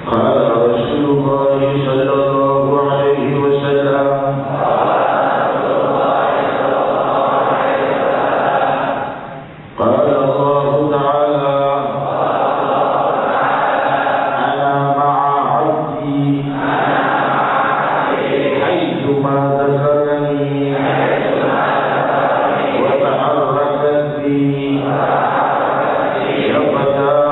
قال رسول الله صلى الله عليه وسلم قال الله تعالى أنا مع عبدي حيثما ذكرني وتحركت بي شفتاه.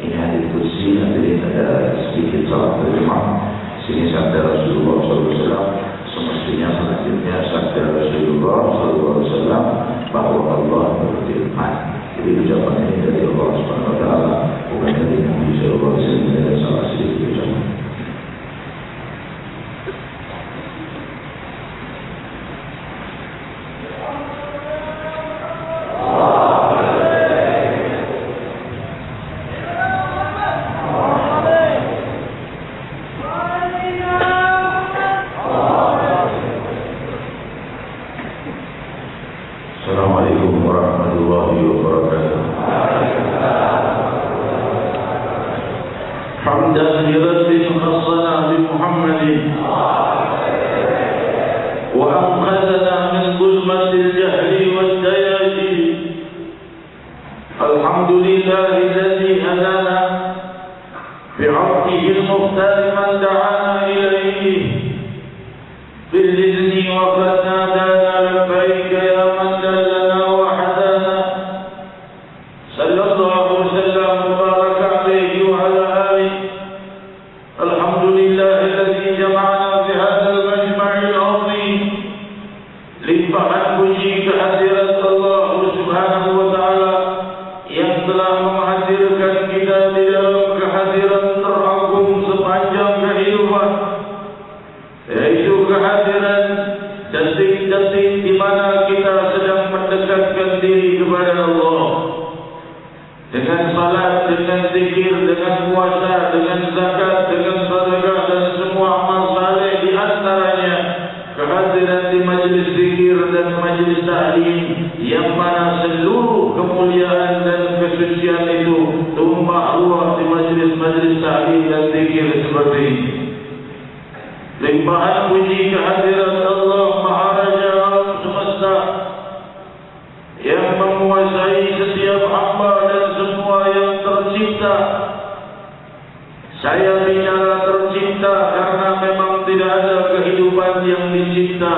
Ini hadis kursi hadirin ada sedikit salah terjemah. Sini sabda Rasulullah SAW, semestinya selanjutnya sabda Rasulullah SAW bahwa Allah berfirman. Jadi ucapan ini dari Allah SWT, bukan dari Nabi SAW. Ada salah sedikit ucapan. Assalamualaikum warahmatullahi wabarakatuh. Hamdan li Rabbin khassana bi Muhammadin wa anqadhana min zulmatil jahli wad dayati. Alhamdulillahi alladhi hadana bi'abdihi al-mukhtar man da'ana ilayhi bil-izni wa qad nadana labbayka ya man dallana wa hadana. Sallallahu wasallam mubarak alayhi wa ala alihi. Alhamdulillahi alladhi jama'ana fi hadzal majma'il 'azim. Limpahan puji kehadirat Allah Subhanahu wa ta'ala yang telah menghadirkan kita di dalam kehadiran teragung sepanjang kehidupan, yaitu kehadiran detik-detik di mana kita sedang mendekatkan diri kepada Allah dengan salat, dengan zikir, dengan puasa, dengan zakat, dengan sedekah dan semua amal saleh. Di antaranya kehadiran di majlis zikir dan majlis ta'lim, yang mana seluruh kemuliaan dan kesucian itu tumpah ruah di majlis-majlis ta'lim dan zikir seperti ini. Limpahan puji kehadiran Allah Maharaja alam semesta yang menguasai setiap hamba dan semua yang tercipta. Saya bicara tercipta karena memang tidak ada kehidupan yang dicipta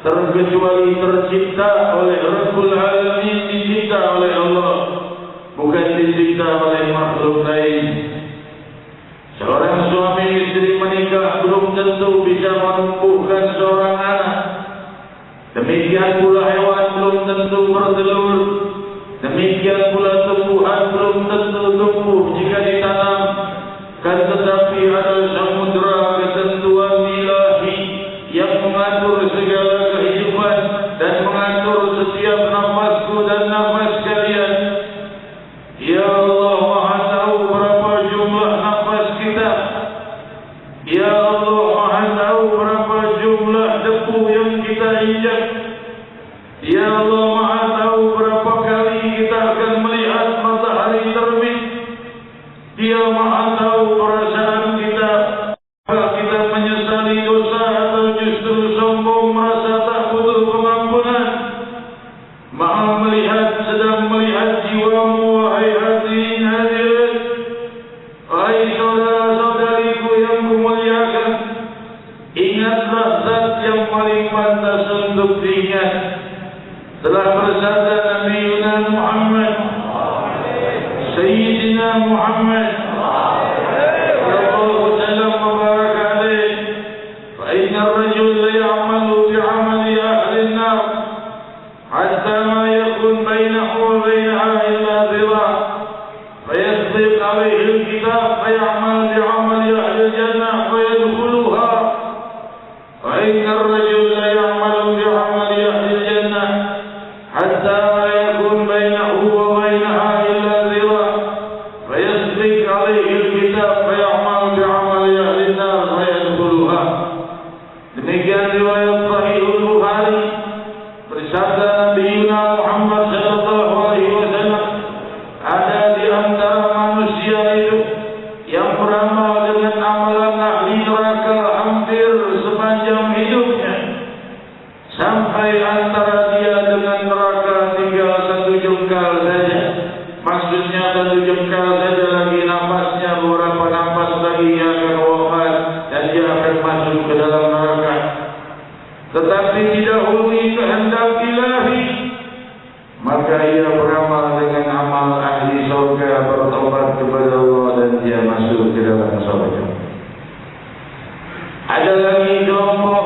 terkecuali tercipta oleh Rabbul Alamin, dicipta oleh Allah, bukan dicipta oleh makhluk lain. Seorang suami istri menikah belum tentu bisa menumbuhkan seorang anak. Demikian pula hewan belum tentu bertelur. Demikian pula tumbuhan belum tentu tumbuh jika ditanam. Kan tetapi ada samudera ketentuan ilahi yang mengatur segala kehidupan dan mengatur setiap nafasku dan nafas kalian. Ya Allah, Maha tahu berapa jumlah nafas kita. Ya Allah, Maha tahu berapa jumlah debu yang kita injak. Ya Allah, Maha tahu berapa kali kita akan melihat matahari terbit. Dia Maha tahu perasaan kita, apakah kita menyesali dosa atau justru sombong merasa tak butuh pengampunan. Maha melihat, sedang melihat jiwamu, wahai hadirin hadirat. Wahai saudara-saudariku yang kumuliakan, ingatlah zat yang paling pantas untuk diingat. Telah bersabda Nabi Yuna Muhammad, Sayyidina Muhammad sallallahu wasallam mubarak alaih, fa inna ar-rajul la ya'malu bi'amali ahli an-nar hatta ma yakun bainahu wa bainaha illa dhira' fayasbiq alayhi al-kitab fay'amal bi'amali ahli al-jannah fayadkhuluha. Fa inna ar-rajul la ya'malu bi'amali ahli al-jannah hatta ma yakun bainahu wa bainaha illa dhira' fayasbiq sampai antara dia dengan neraka tinggal satu jengkal saja. Maksudnya satu jengkal saja lagi, nafasnya beberapa nafas lagi dia akan wafat dan dia akan masuk ke dalam neraka. Tetapi didahului kehendak ilahi, maka ia beramal dengan amal ahli surga, bertobat kepada Allah dan dia masuk ke dalam surga. Ada lagi contoh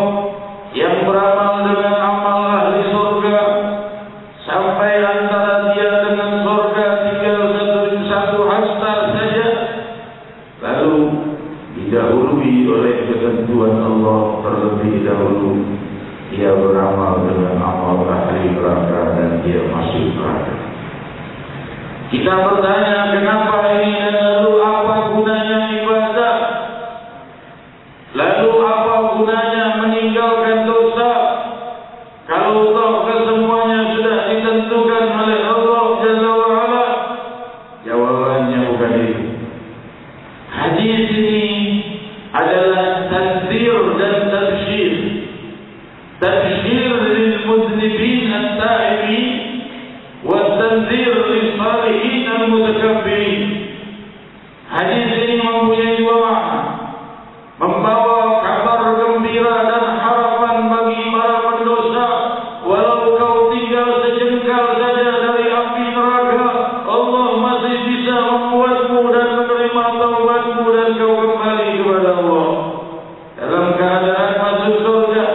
yang beramal dengan amal ahli surga sampai antara dia dengan surga tinggal satu hasta saja, lalu didahului oleh ketentuan Allah terlebih dahulu dia beramal dengan amal ahli neraka dan dia masuk neraka. Kita bertanya, kenapa ini dan lalu apa gunanya ibadah? Lalu apa gunanya meninggalkan dosa? Kalau toh kesemuanya sudah ditentukan oleh Allah Jalla wa'ala. Jawabannya bukan itu. Hadis ini adalah tanzir dan tabsyir. Tabsyir lil mudnibin at-ta'ibin wa tanzir lil salihin al-mutakabbirin. Hadis ini mempunyai dua makna. Membawa kabar gembira dan harapan bagi para pendosa, walau kau tinggal sejengkal saja dari api neraka, Allah masih bisa membuatmu dan menerima taubatmu dan kau kembali kepada Allah dalam keadaan masuk surga.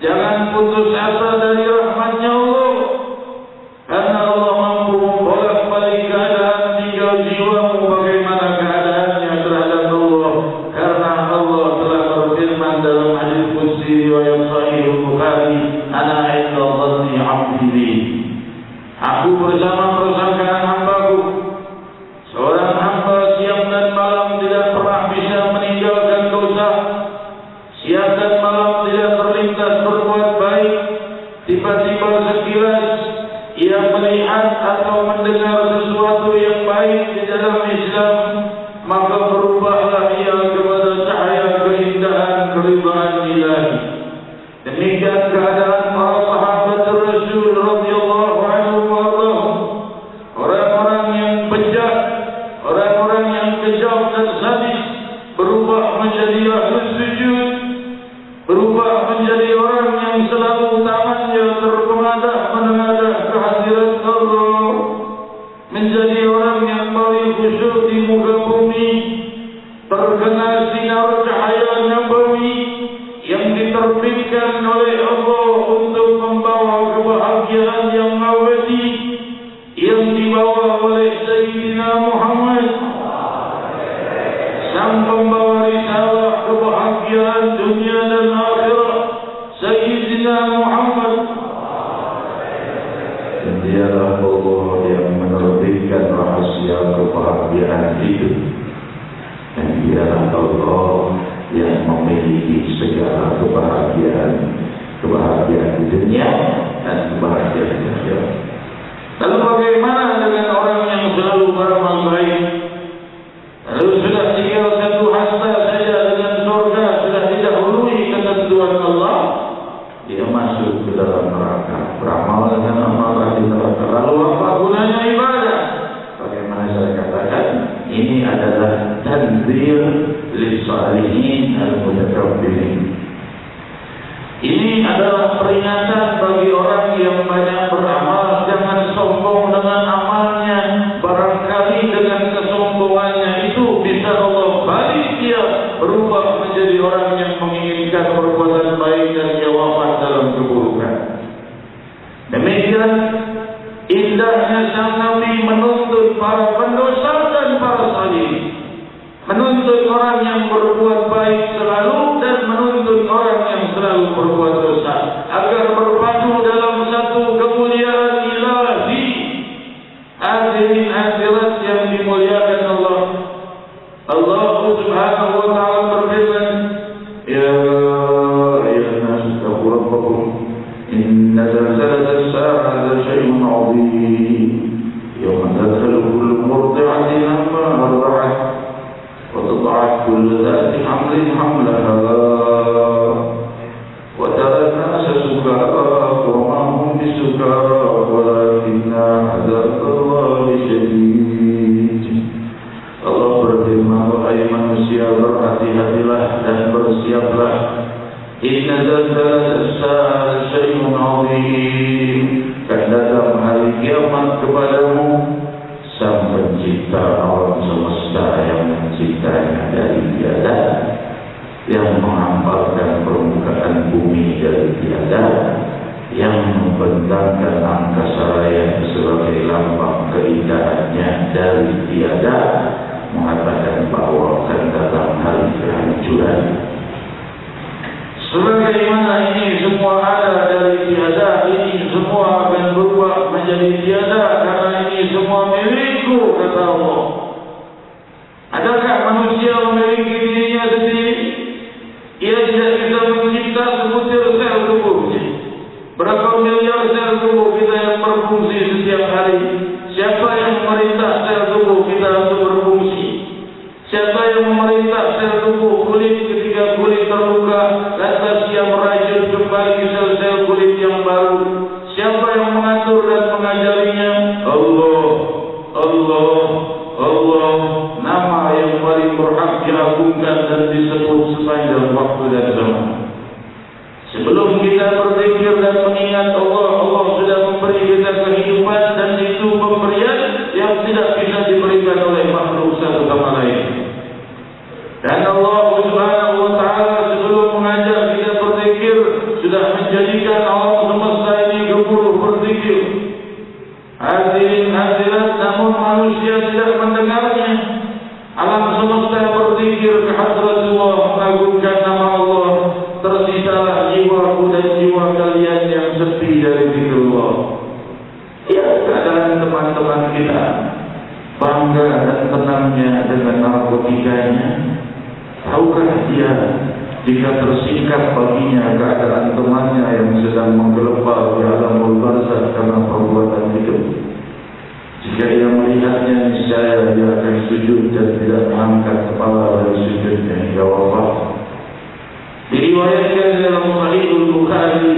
Jangan putus asa dari rahmatnya Allah, karena Allah mampu membolak-balik keadaan tinggal jiwamu bagaimana keadaannya terhadap Allah. Karena Allah telah berfirman dalam hadis qudsi riwayat Sahih Bukhari, "Ana 'inda dhanni 'abdi bi." Aku bersama persangkaan hambaku. Seorang hamba siang dan malam tidak pernah bisa meninggalkan dosa. Siang dan malam tidak terlintas berbuat baik. Tiba-tiba sekilas ia melihat atau mendengar sesuatu yang baik di dalam Islam, maka berubahlah ia kepada cahaya keindahan keridhaan ilahi. Demikian keadaan para sahabat Rasul radhiyallahu anhum wa radhiyallahu. Orang-orang yang bejat, orang-orang yang kejam dan sadis berubah menjadi ahlus sujud, berubah menjadi orang yang selalu tangannya terpengadah menengadah kehadiran Allah, menjadi orang yang paling khusyuk di muka bumi, terkena sinar cahaya nabawi yang diterbitkan oleh Allah untuk membawa kebahagiaan yang abadi yang dibawa oleh Sayyidina Muhammad, sang pembawa risalah kebahagiaan dunia dan akhirat, Sayyidina Muhammad. Dan dialah Allah yang menerbitkan rahasia kebahagiaan hidup, dan dialah Allah yang memiliki segala kebahagiaan di dunia dan kebahagiaan di akhirat. Lalu bagaimana dengan orang yang selalu beramal baik? Lalu sudah tinggal satu hasta saja dengan surga, sudah didahului ketentuan Allah, dia masuk ke dalam neraka, beramal dengan amal di neraka. Lalu apa gunanya ibadah? Bagaimana saya katakan, ini adalah tanzir lis-salihin al-mutakabbirin. Ini adalah peringatan bagi orang yang banyak beramal. Jangan sombong dengan amalnya. Barangkali dengan kesombongannya itu bisa Allah balik dia berubah menjadi orang yang menginginkan perbuatan baik dan dia wafat dalam keburukan. Demikian indahnya sang Nabi menuntut para pendosa dan para salih, menuntut orang yang berbuat baik selalu dan menuntut orang yang selalu berbuat dosa, agar berpadu dalam satu kemuliaan ilahi. Hadirin hadirat yang dimuliakan Allah, Allah Subhanahu wa ta'ala berfirman, "Ya ayyuhan nas taqu rabbakum inna zalzalatas sa'ati syai'un 'adzim yawma tadkhulu kullu murdi'atin amma arda'at وتضعت كل ذات حمل حملها وترى الناس سكارى سكارى ولكن عذاب الله شديد. Allah berfirman, wahai manusia, berhati-hatilah dan bersiaplah. Inna zalzalat as-sa'ati syai'un 'azim. Akan datang hari kiamat kepadamu Sang Pencipta alam semesta yang menciptanya dari tiada, yang menghamparkan permukaan bumi dari tiada, yang membentangkan angkasa raya sebagai lambang keindahannya dari tiada, mengatakan bahwa akan datang hari kehancuran. Sebagaimana ini semua ada dari tiada, ini semua akan berubah menjadi tiada, karena ini semua milikku, kata Allah. Adakah manusia memiliki dirinya sendiri? Ia tidak bisa mencipta sebutir sel tubuhnya. Berapa miliar sel tubuh kita yang berfungsi setiap hari? Siapa yang memerintah sel tubuh kita untuk berfungsi? Siapa yang memerintah sel tubuh kulit ketika kulit terluka, lantas ia merajut kembali sel-sel kulit yang baru? Siapa yang mengatur dan mengajarinya? Allah, Allah, Allah. Nama yang paling berhak diagungkan dan disebut sepanjang waktu dan zaman. Sebelum kita berpikir dan mengingat Allah, Allah sudah memberi kita kehidupan, dan itu pemberian yang tidak bisa diberikan oleh makhluk satu sama lain. Dan Allah Subhanahu wa Ta'ala sebelum mengajak kita berpikir sudah menjadikan alam semesta ini gemuruh berpikir. Hadirin hadirat, namun manusia tidak mendengarnya. Alam semesta berpikir ke hadratullah, mengagungkan nama Allah. Tersisalah jiwaku dan jiwa kalian yang sepi dari zikrullah. Ya, keadaan teman-teman kita bangga dan tenangnya dengan narkotikanya. Tahukah dia jika tersingkap baginya keadaan temannya yang sedang menggelepar di alam barzakh karena perbuatan itu? Jika ia melihatnya, niscaya dia akan sujud dan tidak mengangkat kepala dari sujudnya hingga wafat. Diriwayatkan dalam Sahihul Bukhari,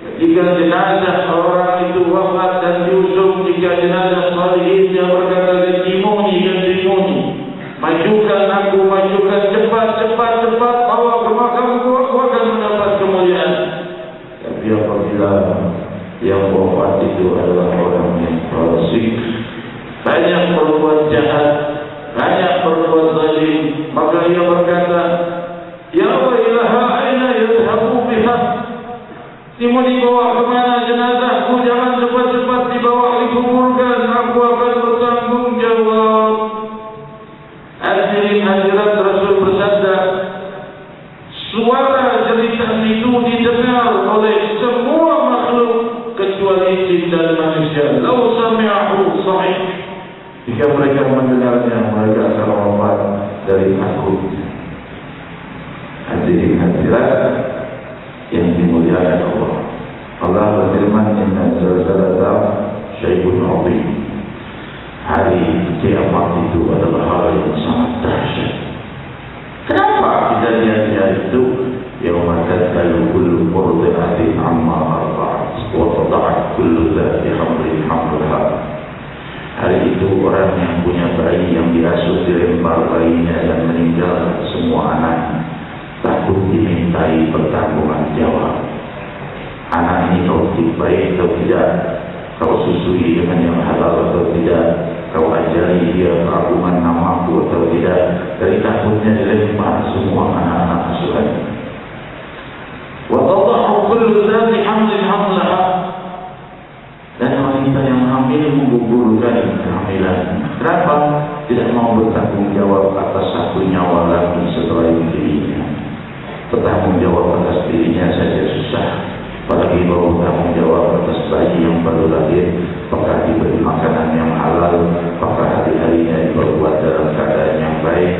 ketika jenazah orang itu wafat dan diusung, jika jenazah salihin, dia berkata, gantimuni, majukan aku, majukan, cepat, cepat, cepat, bawa ke makamku, aku akan mendapat kemuliaan. Tapi apabila yang wafat itu adalah orang yang fasik, banyak berbuat jahat, banyak berbuat zalim, maka ia berkata, ya wailaha aina yadhhabu biha. Mau dibawa kemana jenazahku? Jangan cepat-cepat dibawa dikuburkan, aku akan bertanggung jawab. Hadirin hadirat, Rasul bersabda, suara jeritan itu didengar oleh semua makhluk kecuali jin dan manusia. Lau sami'ahu sahih, jika mereka mendengarnya, mereka akan wafat dari takut. Hadirin hadirat yang dimuliakan Allah, Allah berfirman, inna zalzalata syai'un 'azim. Hari kiamat itu adalah hal yang sangat dahsyat. Kenapa kita lihat itu? Yauma tadallu kullu murdi'atin amma arda'at wa tada'at kullu dhati hamlin hamlaha. Hari itu orang yang punya bayi yang diasuh dilempar bayinya dan meninggalkan semua anaknya, takut dimintai pertanggungan jawab. Anak ini kau baik atau tidak, kau susui dengan yang halal atau tidak, kau ajari dia keagungan namaku atau tidak. Dari takutnya dilempar semua anak-anak asuhan. Wa tada'u kullu dhati hamlin hamlaha. Dan wanita yang hamil menggugurkan kehamilan. Kenapa? Tidak mau bertanggung jawab atas satu nyawa lagi setelah dirinya. Bertanggung jawab atas dirinya saja susah, apalagi baru bertanggung jawab atas bayi yang baru lahir. Apakah diberi makanan yang halal, apakah hari-harinya diperbuat dalam keadaan yang baik.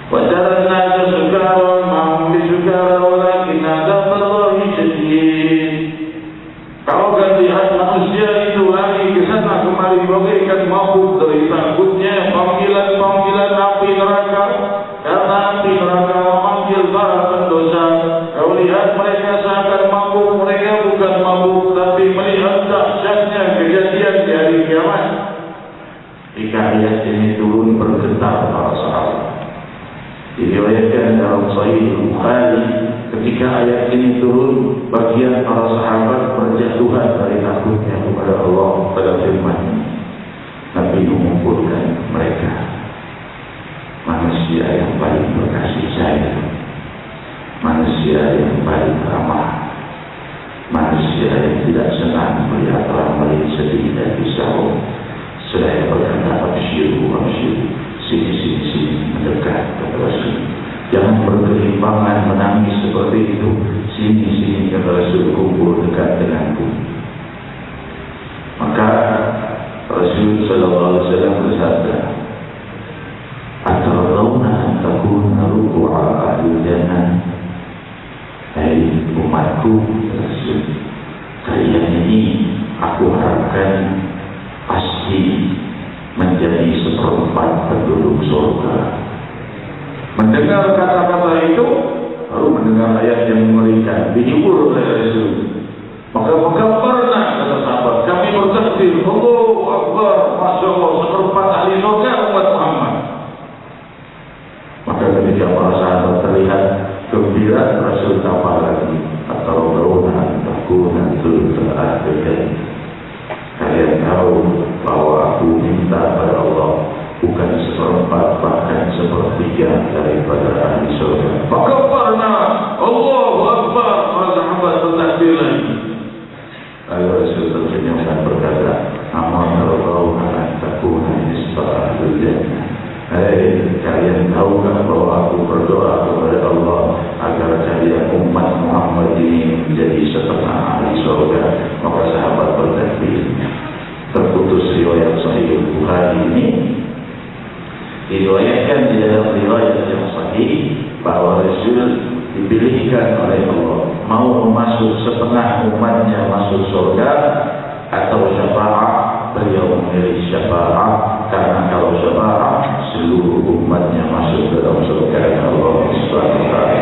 Wajaran nasa sukara ma'am bisukara walakin adzaballahi syadid. Kau akan lihat manusia itu lari ke sana kemari bagaikan mabuk dari takutnya panggilan-panggilan api neraka. Karena api neraka memanggil para pendosa. Kau lihat mereka seakan mabuk, mereka bukan mabuk tapi kemudian para sahabat berjatuhan dari takutnya kepada Allah pada firman-Nya. Nabi mengumpulkan mereka, manusia yang paling berkasih sayang, manusia yang paling ramah, manusia yang tidak senang melihat orang lain sedih dan risau. Seraya berkata, absyiru, absyiru, sini, mendekat kepada Rasul. Jangan berkelimpangan menangis seperti itu. Sini, kata Rasul, kumpul dekat denganku. Maka Rasul sallallahu alaihi wasallam bersabda, "Atardawna an takuna ruku'a ahli jannah." Hai umatku, Rasul, kalian ini aku harapkan pasti menjadi seperempat penduduk surga. Mendengar kata-kata itu, baru mendengar ayat yang mengerikan, dihibur oleh Rasul. Maka pernah kata sahabat, kami bertakbir, Allahu Akbar, Masya Allah, seperempat ahli surga umat Muhammad. Maka ketika para sahabat terlihat gembira, Rasul tambah lagi, atau dauna takuna tulul. Kalian tahu bahwa aku minta pada Allah bukan seperempat, bahkan sepertiga daripada ahli surga. Maka pernah Allahu Akbar, para sahabat bertakbir lagi. Lalu Rasul tersenyum dan berkata, aman Allah akan takuna nisbah ahli jannah. Hei, kalian tahukah bahwa aku berdoa kepada Allah agar kalian umat Muhammad ini menjadi setengah ahli surga? Maka sahabat bertakbir. Terputus riwayat Sahih Bukhari ini. Diriwayatkan di dalam riwayat yang sahih bahwa Rasul dipilihkan oleh Allah mau masuk setengah umatnya masuk surga atau syafaat. Beliau memilih syafaat karena kalau syafaat seluruh umatnya masuk dalam surga Allah Subhanahu wa taala.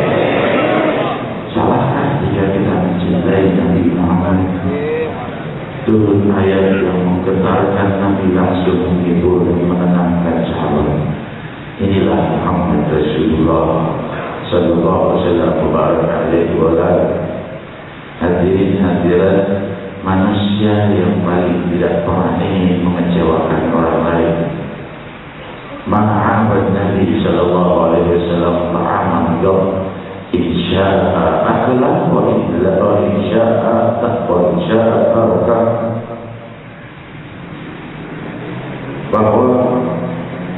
Salahkah jika kita mencintai Nabi Muhammad? Turun ayat yang menggetarkan Nabi langsung menghibur dan menenangkan sahabat. Inilah Muhammad Rasulullah sallallahu alaihi wasallam. Hadirin hadirat, manusia yang paling tidak pernah ingin mengecewakan orang lain. Ma'abad Nabi sallallahu alaihi wasallam ta'aman ghaw insya'a akla wa insya'a taqwa insya'a tarka. Bahwa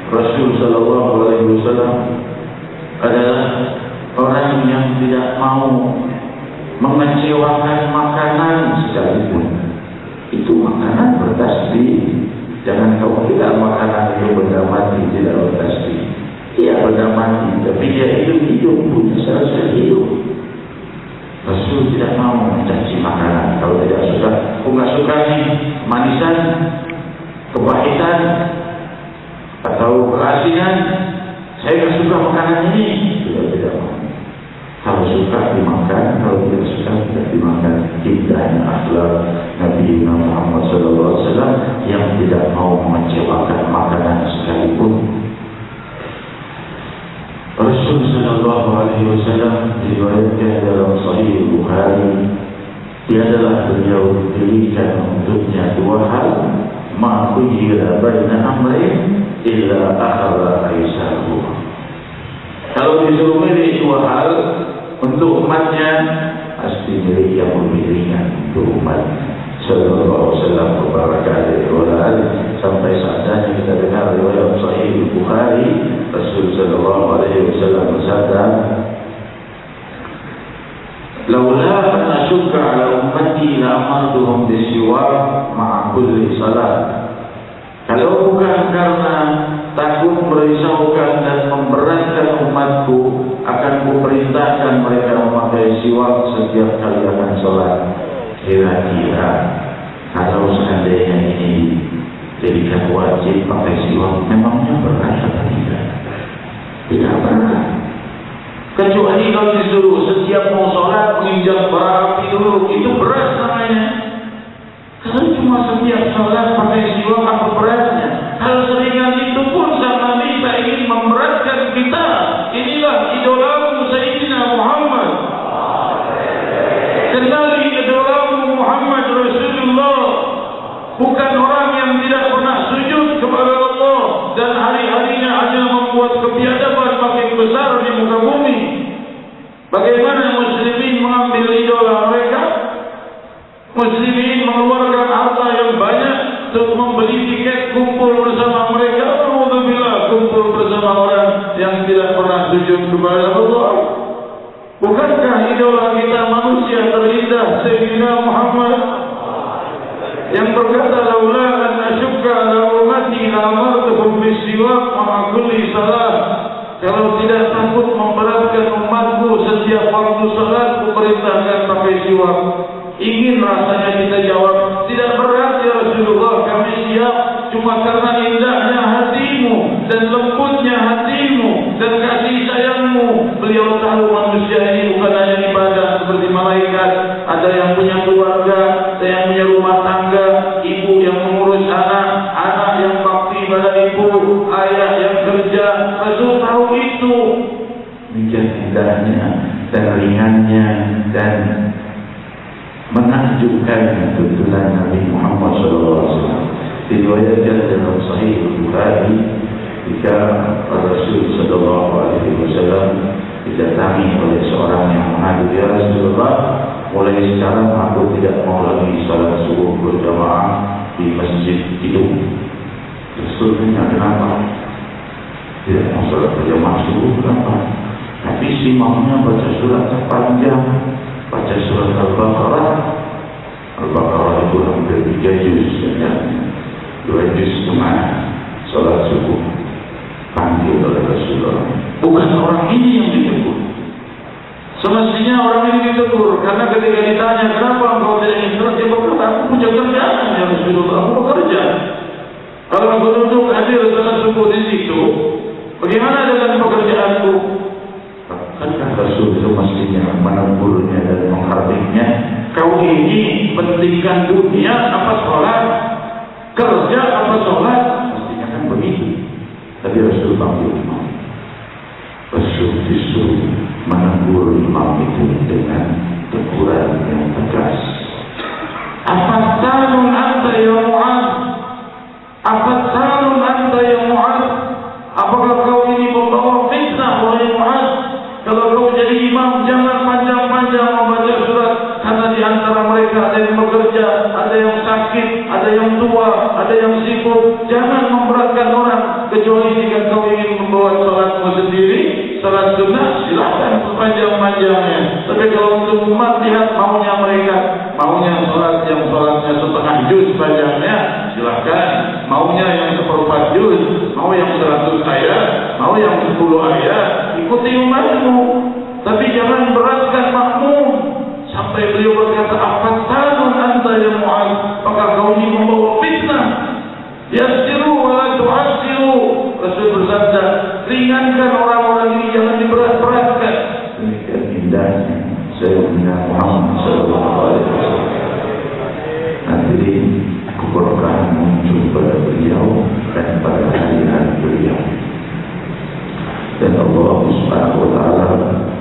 Rasul sallallahu alaihi wasallam adalah orang yang tidak mau mengecewakan makanan sekalipun. Itu makanan bertasbih. Jangan kau kira makanan itu benda mati tidak bertasbih. Ia benda mati, tapi dia hidup punya selesai hidup. Rasul tidak mau mencaci makanan. Kalau tidak suka, aku nggak suka nih manisan, kepahitan, atau keasinan. Saya nggak suka makanan ini. Tidak mau. Kalau suka dimakan, kalau tidak suka tidak dimakan. Indahnya akhlak Nabi Muhammad SAW yang tidak mau mengecewakan makanan sekalipun. Rasul Sallallahu Alaihi Wasallam diriwayatkan dalam Sahih Bukhari, dia adalah beliau diberikan untuknya dua hal, ma khuyira baina amrayn illa akhadha aisahu. Kalau disuruh milih dua hal untuk umatnya, pasti milih yang lebih ringan untuk umatnya. Sallallahu alaihi wasallam berbarakatuh wa sampai saatnya kita dengar riwayat Sahih Bukhari, Rasul sallallahu alaihi wasallam bersabda, "Laula an ashukka ala ummati la amartuhum bisiwak ma'a kulli salat." Kalau bukan karena takut merisaukan dan memberatkan umatku, akan kuperintahkan mereka memakai siwak setiap kali akan sholat. Kira-kira kalau seandainya ini jadikan wajib pakai siwak, memangnya berat atau tidak? Tidak berat. Kecuali kalau disuruh setiap mau sholat menginjak bara api dulu, itu berat namanya. Kalau cuma setiap sholat pakai siwak, apa beratnya? Hal seringan itu pun sang Nabi tak ingin memberatkan kita. Inilah idolaku Sayyidina Muhammad. Kenali bukan orang yang tidak pernah sujud kepada Allah dan hari-harinya hanya membuat kebiadaban makin besar di muka bumi. Bagaimana muslimin mengambil idola mereka? Muslimin mengeluarkan harta yang banyak untuk membeli tiket kumpul bersama mereka. Alhamdulillah, kumpul bersama orang yang tidak pernah sujud kepada Allah. Bukankah idola kita manusia terindah Sayyidina Muhammad yang berkata, laula an asyukka ala ummati la amartuhum bisiwak ma'a kulli salat. Kalau tidak takut memberatkan umatku, setiap waktu salat kuperintahkan pakai siwak. Ingin rasanya kita jawab, tidak berat ya Rasulullah, kami siap. Cuma karena indahnya hatimu dan lembutnya hatimu dan kasih sayangmu. Beliau tahu manusia ini bukan hanya ibadah seperti malaikat. Ada yang punya keluarga, ada yang punya rumah tangga, ibu yang mengurus anak, anak yang bakti pada ibu, ayah yang kerja. Rasul tahu itu. Demikian indahnya dan ringannya dan menakjubkan tuntunan Nabi Muhammad SAW. Diriwayatkan dalam Sahih Bukhari jika Rasul SAW didatangi oleh seorang yang mengadu, ya Rasulullah, mulai sekarang aku tidak mau lagi salat subuh berjamaah di masjid itu. Rasul tanya, kenapa? Tidak mau salat berjamaah subuh, kenapa? Tapi si imamnya baca surat panjang, baca surat Al-Baqarah. Al-Baqarah itu hampir 3 juz sebenarnya, 2 juz setengah. Salat subuh panggil oleh Rasulullah. Bukan orang ini yang ditegur. Semestinya orang ini ditegur karena ketika ditanya, kenapa engkau tidak ingin salat, dia berkata, aku punya kerjaan ya Rasulullah, aku bekerja. Kalau aku duduk hadir salat subuh di situ, bagaimana dengan pekerjaanku? Kan Rasul itu mestinya menegurnya dan menghardiknya. Kau ini pentingkan dunia apa sholat? Kerja apa sholat? Mestinya kan begitu. Tapi Rasul panggil imam. Rasul disuruh menegur imam itu dengan teguran yang tegas. Afattanun anta ya Mu'ad? Afattanun anta ya Mu'ad? Apakah kau ini membawa fitnah wahai Mu'ad? Kalau kau jadi imam, jangan panjang-panjang membaca surat. Karena di antara mereka ada yang bekerja, ada yang sakit, ada yang tua, ada yang sibuk. Jangan memberatkan orang. Kecuali jika kau ingin membawa salatmu sendiri, salat sunnah, silakan sepanjang-panjangnya. Tapi kalau untuk umat, lihat maunya mereka. Maunya salat yang salatnya setengah juz panjangnya, silakan. Maunya yang 1/4 juz, mau yang 100 ayat, mau yang 10 ayat. Ikuti umatmu, tapi jangan beratkan makmum. Sampai beliau berkata, afattanun anta ya Mu'ad? Apakah kau ini membawa fitnah? Yassiru wa la tu'assiru. Rasul bersabda, ringankan orang-orang ini, jangan diberat-beratkan. Demikian indahnya Sayyidina Muhammad SAW. Nanti keberkahan muncul pada beliau dan pada hari-hari beliau. Dan Allah Subhanahu wa Ta'ala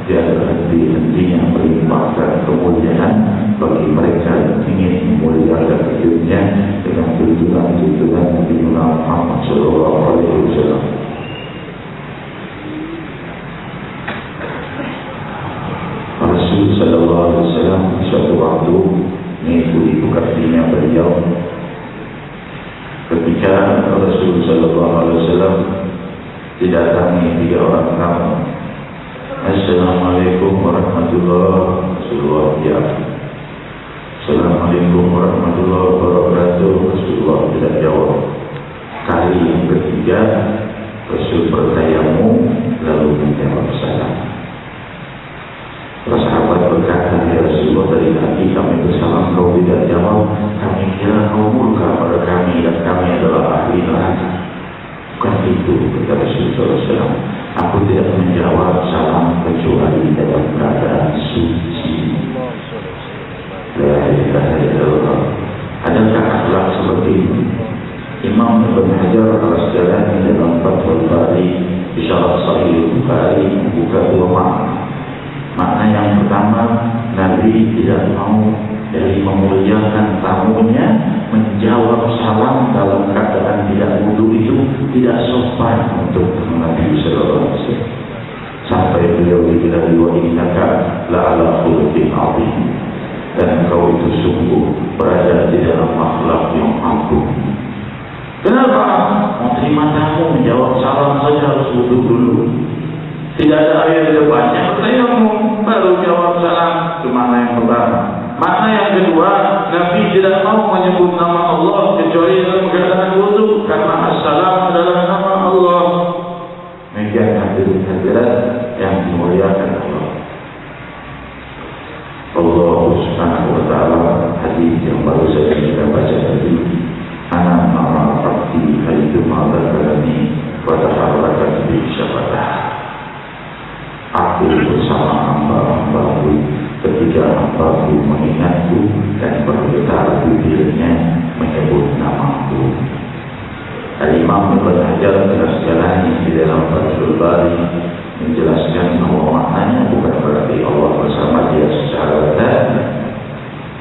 tiada henti-hentinya melimpahkan kemuliaan bagi mereka yang ingin memuliakan hidupnya dengan tuntunan-tuntunan Nabi Muhammad SAW. Rasul SAW suatu waktu mengikuti pekertinya beliau. Ketika Rasul SAW didatangi 3 orang tamu. Assalamualaikum warahmatullahi wabarakatuh. Assalamualaikum warahmatullahi wabarakatuh. Rasulullah tidak jawab. Kali yang ketiga Rasul bertayamu lalu menjawab salam. Para sahabat berkata, ya Rasulullah, dari tadi kami bersalam kau tidak jawab. Kami kira kau murka pada kami dan kami adalah ahli neraka. Bukan itu, kata Rasulullah SAW. Aku tidak menjawab salam kecuali dalam keadaan suci. La ilaha illallah. Adakah akhlak seperti ini? Imam Ibn Hajar Al-Asqalani dalam Fathul Bari di Syarah Sahih Bukhari membuka 2 makna. Makna yang pertama, Nabi tidak mau dari memuliakan tamunya menjawab salam dalam keadaan tidak wudu itu tidak sopan untuk Nabi sallallahu alaihi wasallam. Sampai beliau dibilang wa innaka la'ala khuluqin 'azim, dan kau itu sungguh berada di dalam akhlak yang agung. Kenapa? Mau terima tamu, menjawab salam saja harus wudu dulu. Tidak ada air di depannya, bertayamum, baru jawab salam. Itu makna yang pertama. Makna yang kedua, Nabi tidak mau menyebut nama Allah kecuali dalam keadaan wudu, karena as-salam adalah nama Allah. Demikian hadirat yang dimuliakan Allah. Allah Subhanahu wa taala, hadis yang baru saja kita baca tadi, ana ma'a abdi haitsu ma dzakarani wa taharrakat bi syafatah. Aku bersama hamba-hambaku ketika hambaku mengingatku dan bergetar bibirnya menyebut namaku. Al-Imam Ibn Hajar Al-Asqalani di dalam Fathul Bari menjelaskan bahwa maknanya bukan berarti Allah bersama dia secara zahir,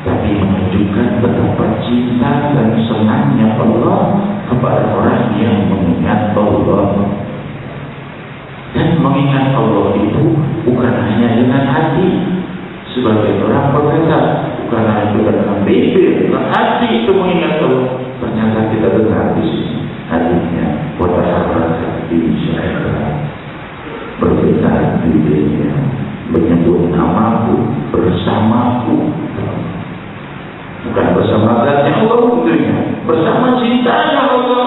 tapi menunjukkan betapa cinta dan senangnya Allah kepada orang yang mengingat Allah. Dan mengingat Allah itu bukan hanya dengan hati, sebagai orang berkata, bukan hanya dengan bibir, dengan hati itu mengingat Allah. Ternyata kita dengar di sini hadisnya, wa taharrakat bi syafatah, bergetar bibirnya menyebut namaku, bersamaku, bukan bersama zatnya Allah tentunya, bersama cintanya Allah.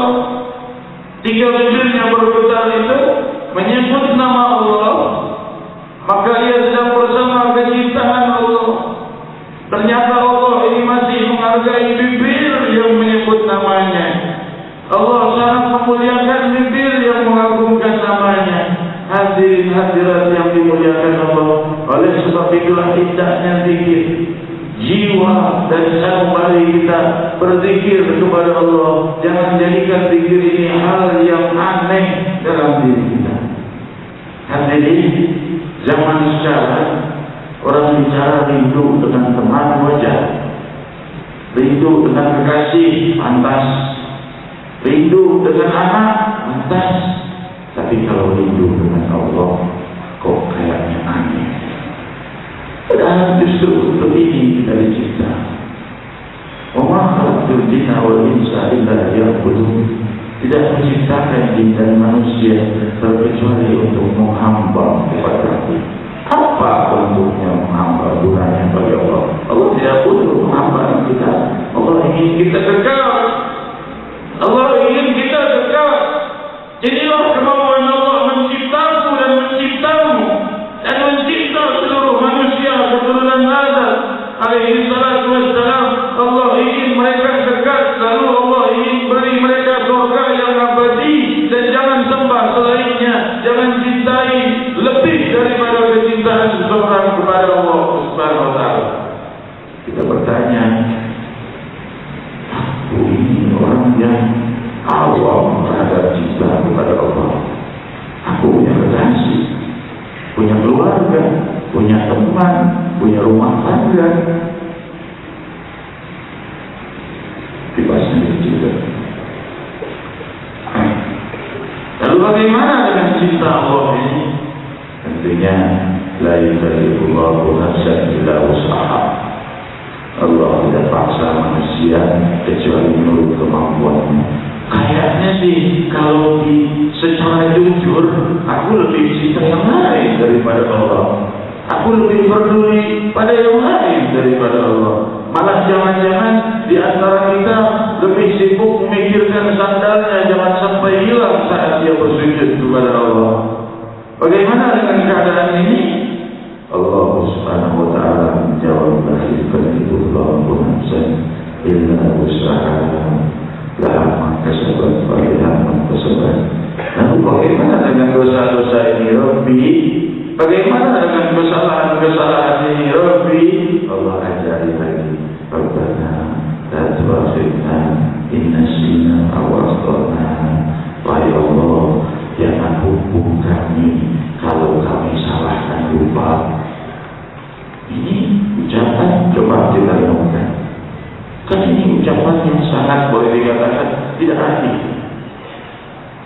Tiga bibirnya bergetar itu menyebut nama Allah, maka ia sedang bersama kecintaan Allah. Ternyata Allah ini masih menghargai bibir yang menyebut namanya. Allah sangat memuliakan bibir yang mengagungkan namanya. Hadirin hadirat yang dimuliakan Allah. Oleh sebab itulah indahnya zikir. Jiwa dan sanubari kita berzikir kepada Allah. Jangan jadikan zikir ini hal yang aneh dalam diri kita. Hadirin, zaman sekarang orang bicara rindu dengan teman wajar, rindu dengan kekasih pantas, rindu dengan anak pantas, tapi kalau rindu dengan Allah kok kayaknya aneh. Padahal justru untuk ini kita dicipta. Wa ma khalaqtul jinna wal insa illa liya'budun. Tidak menciptakan jin dan manusia terkecuali untuk menghamba kepada Aku. Apa bentuknya menghamba, gunanya bagi Allah? Allah tidak butuh menghamba kita. Allah ingin kita kekal. Allah ingin kita kekal. Inilah kemauan Allah menciptaku dan menciptamu dan mencipta seluruh manusia keturunan Adam alaihi salatu wassalam. Allah ingin mereka kekal, lalu Allah ingin beri mereka surga yang abadi, dan jangan sembah selainnya, jangan cintai lebih daripada kecintaan seseorang kepada Allah Subhanahu wa taala. Kita bertanya, aku ini orang yang awam terhadap cinta kepada Allah. Aku punya kekasih, punya keluarga, punya teman, punya rumah tangga. Dibahasnya juga. Lalu bagaimana dengan cinta Allah ini? Tentunya la yukallifullahu nafsan illa wus'aha. Allah tidak paksa manusia kecuali menurut kemampuannya. Kayaknya sih kalau secara jujur aku lebih cinta yang lain daripada Allah. Aku lebih peduli pada yang lain daripada Allah. Malah jangan-jangan di antara kita lebih sibuk memikirkan sandalnya jangan sampai hilang saat dia bersujud kepada Allah. Bagaimana dengan keadaan ini? Allah Subhanahu wa taala menjawab, la yukallifullahu nafsan illa wus'aha, laha ma kasabat wa laha ma kasabat. Lalu bagaimana dengan dosa-dosa ini, Rabbi? Bagaimana dengan kesalahan-kesalahan ini, Rabbi? Allah ajari lagi, Rabbana la tu'akhidna in nasina aw akhtana. Wahai Allah, jangan hukum kami kalau kami salah dan lupa. Ini ucapan, coba kita renungkan. Kan ini ucapan yang sangat boleh dikatakan tidak adil.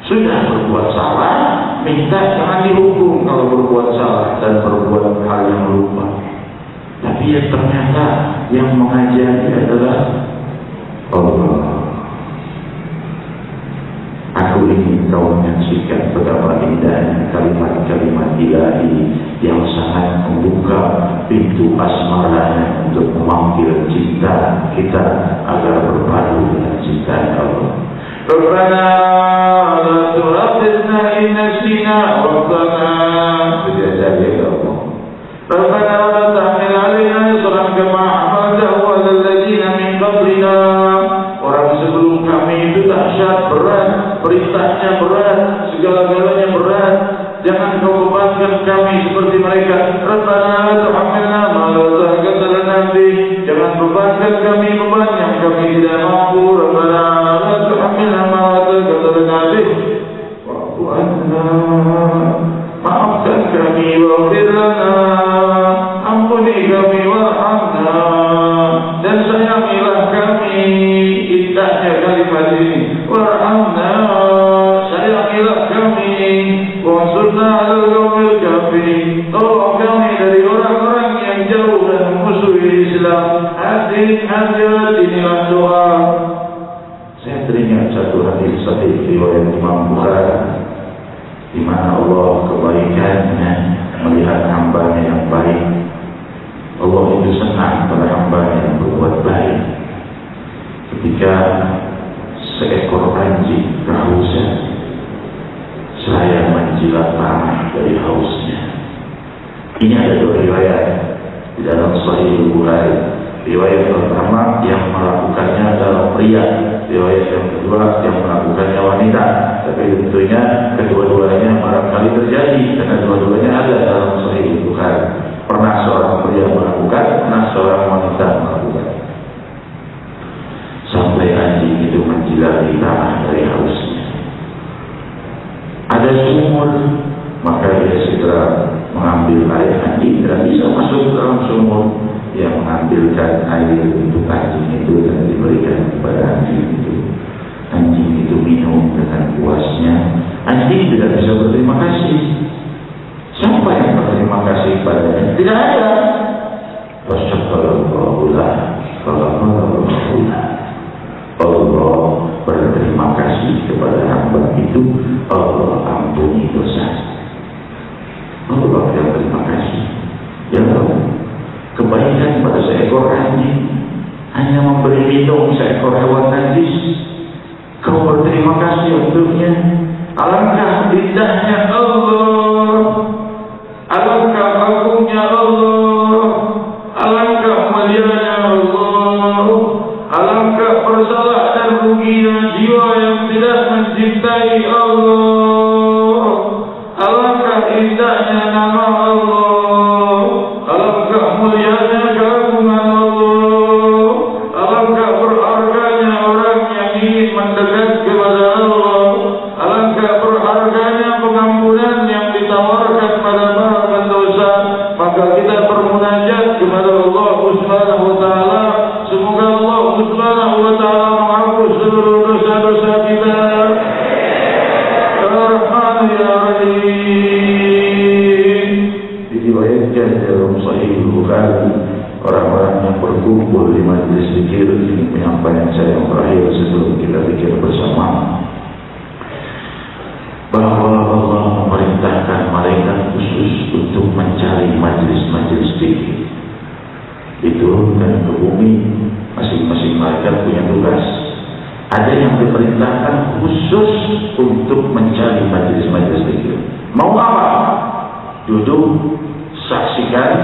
Sudah berbuat salah, minta jangan dihukum kalau berbuat salah dan berbuat hal yang lupa. Tapi yang ternyata yang mengajari adalah Allah. Aku ingin kau menyaksikan betapa indahnya kalimat-kalimat ilahi yang sangat membuka pintu asmaranya untuk memanggil cinta kita agar berpadu dengan cinta Allah. Rabbana la tu'akhidhna in nasina rabbana bi'adzabika ya Allah. Rabbana la tahmil 'alaina isran kama hamaltahu 'alal ladzina min qablina. Orang sebelum kami itu dahsyat berat, perintahnya berat, segala-galanya berat. Jangan kau bebankan kami seperti mereka. Rabbana la tuhammilna ma la taqata lana bih. Jangan bebankan kami beban yang kami tidak mampu. Rabbana la tuhammilna ma la taqata lana bih. Wa'fu 'anna. Maafkan kami, waghfir lana. Ampuni kami, warhamna. Dan sayangilah kami. Indahnya kalimat ini. Warhamna. Sayangilah kami. Wansurna 'alal qaumil kafirin. Tolong kami dari orang-orang yang jauh dan memusuhi Islam. Hadirat inilah doa. Saya teringat satu hadis sahih riwayat Imam Bukhari, di mana Allah kebaikannya melihat hamba-Nya yang baik. Allah itu senang pada hamba-Nya yang berbuat baik. Ketika seekor anjing kehausan, saya menjilat tanah dari hausnya. Ini ada dua riwayat di dalam Sahih Bukhari. Riwayat pertama yang melakukannya adalah pria, riwayat yang kedua yang melakukannya wanita. Tapi tentunya kedua-duanya barangkali terjadi karena dua-duanya ada dalam Sahih Bukhari. Pernah seorang pria melakukan, pernah seorang wanita melakukan. Sampai anjing itu menjilati tanah dari hausnya. Ada sumur, maka dia segera mengambil air. Anjing tidak bisa masuk ke dalam sumur. Dia mengambilkan air untuk anjing itu dan diberikan kepada anjing itu. Anjing itu minum dengan puasnya. Anjing tidak bisa berterima kasih. Siapa yang berterima kasih padanya? Tidak ada. Wasyukurallahu lah. Allah berterima kasih kepada hamba itu. Allah ampuni dosa. Allah yang terima kasih. Ya Allah, kebaikan pada seekor anjing hanya memberi minum seekor hewan najis. Kau berterima kasih untuknya. Alangkah indahnya Allah, alangkah agungnya Allah, alangkah mulianya Allah, alangkah bersalah dan ruginya jiwa yang tidak mencintai Allah. Alangkah indahnya nama Allah, alangkah mulianya keagungan Allah, alangkah berharganya orang yang ingin mendekat kepada Allah, alangkah berharganya pengampunan yang ditawarkan pada para pendosa. Maka kita bermunajat kepada Allah Subhanahu wa taala. Semoga Allah Subhanahu wa taala menghapus seluruh dosa-dosa kita. Ar-Rahman ya Rahim. Diriwayatkan dalam Sahih Bukhari, orang-orang yang berkumpul di majlis zikir, ini penyampaian saya yang terakhir sebelum kita zikir bersama, bahwa Allah memerintahkan malaikat khusus untuk mencari majlis-majlis zikir. Diturunkan ke bumi, masing-masing malaikat punya tugas. Ada yang diperintahkan khusus untuk mencari majlis-majlis zikir. Mau apa? Duduk, saksikan,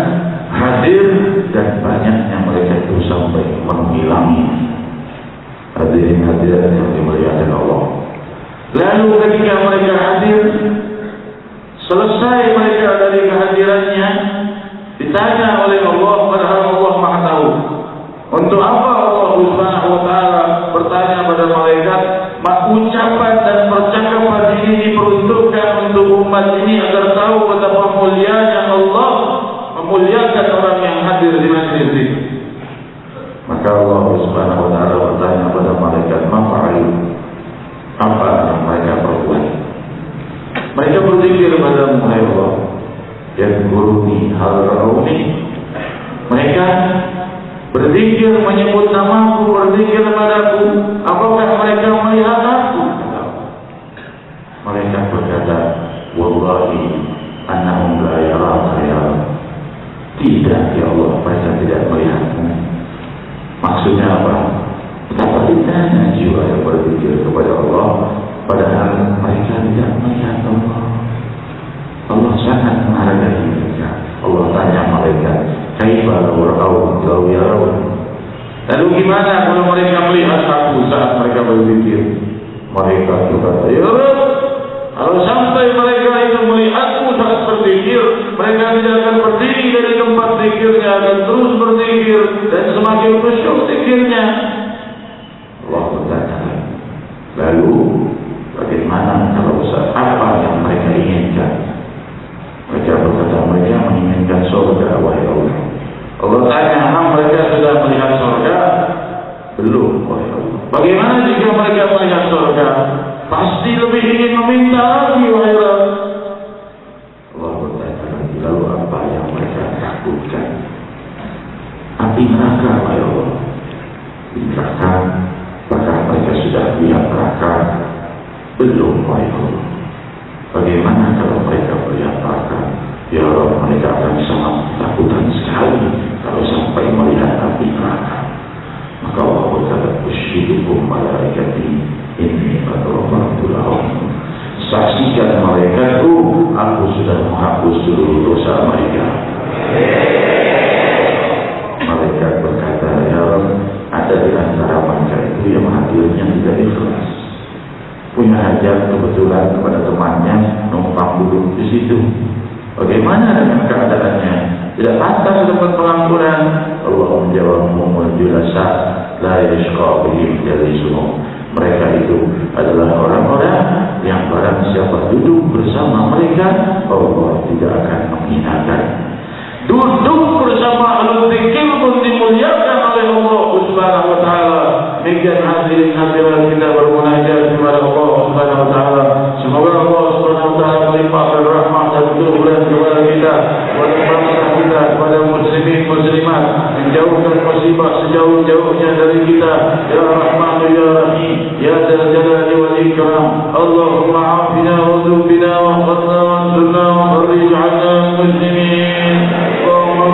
hadir, dan banyaknya mereka itu sampai memenuhi langit. Hadirin hadirat yang dimuliakan Allah. Lalu ketika mereka hadir, selesai mereka dari kehadirannya, ditanya oleh Allah, padahal Allah Maha tahu. Untuk apa Allah Subhanahu wa taala bertanya pada malaikat? Ucapan dan percakapan ini diperuntukkan untuk umat ini agar tahu betapa mulianya Allah memuliakan orang yang hadir di majlis ini. Maka Allah Subhanahu wa taala bertanya pada malaikat, ra'uni. Mereka berzikir menyebut namaku, berzikir padaku. Apakah mereka melihat aku? Mereka berkata, wallahi annahum la yaraka ya Allah. Tidak ya Allah, mereka tidak melihatmu. Maksudnya apa? Betapa indahnya jiwa yang berzikir kepada Allah, padahal mereka tidak melihat Allah. Allah sangat menghargai mereka. Allah tanya malaikat, kaifa law yarau? Lalu gimana kalau mereka melihat aku saat mereka berzikir? Mereka berkata, ya Rabb, kalau sampai mereka itu melihatmu saat berzikir, mereka tidak akan berdiri dari tempat zikirnya, akan terus berzikir dan semakin khusyuk zikirnya. Allah berkata, lalu bagaimana kalau apa yang mereka inginkan? Mereka berkata, mereka menginginkan surga, wahai Allah. Allah tanya, mereka sudah melihat surga? Belum, wahai Allah. Bagaimana jika mereka melihat surga? Pasti lebih ingin meminta lagi, wahai Allah. Allah bertanya lagi, lalu apa yang mereka takutkan? Api neraka, wahai Allah. Di neraka, apakah mereka sudah lihat neraka? Belum, wahai Allah. Bagaimana kalau mereka melihat neraka? Ya Allah, mereka akan sangat takutan sekali kalau sampai melihat api neraka. Maka Allah berkata, usyidukum malaikati inni qad lahum. Saksikan malaikatku, aku sudah menghapus seluruh dosa mereka. Malaikat berkata, ya Allah, ada di antara mereka itu yang hadirnya tidak ikhlas, punya hajat kebetulan kepada temannya, numpang duduk di situ. Bagaimana dengan keadaannya? Tidak pantas dapat pengampunan. Allah menjawab, mumul julasa la yashqa bihim jalisuhum. Mereka itu adalah orang-orang yang barang siapa duduk bersama mereka, Allah tidak akan menghinakan. Duduk bersama ahlul zikir pun dimuliakan oleh Allah Subhanahu wa taala. Demikian hadirin hadirat kita bermunajat kepada Allah Subhanahu wa taala. Semoga Allah Subhanahu wa taala melimpahkan rahmat dan kemuliaan kepada kita, kepada bangsa kita, kepada muslimin muslimat, menjauhkan musibah sejauh-jauhnya dari kita. Ya Rahman ya Rahim, ya Dzal Jalali wal Ikram. Allahumma afina wa dzubina wa qadna wa ansurna wa farij 'anna muslimin.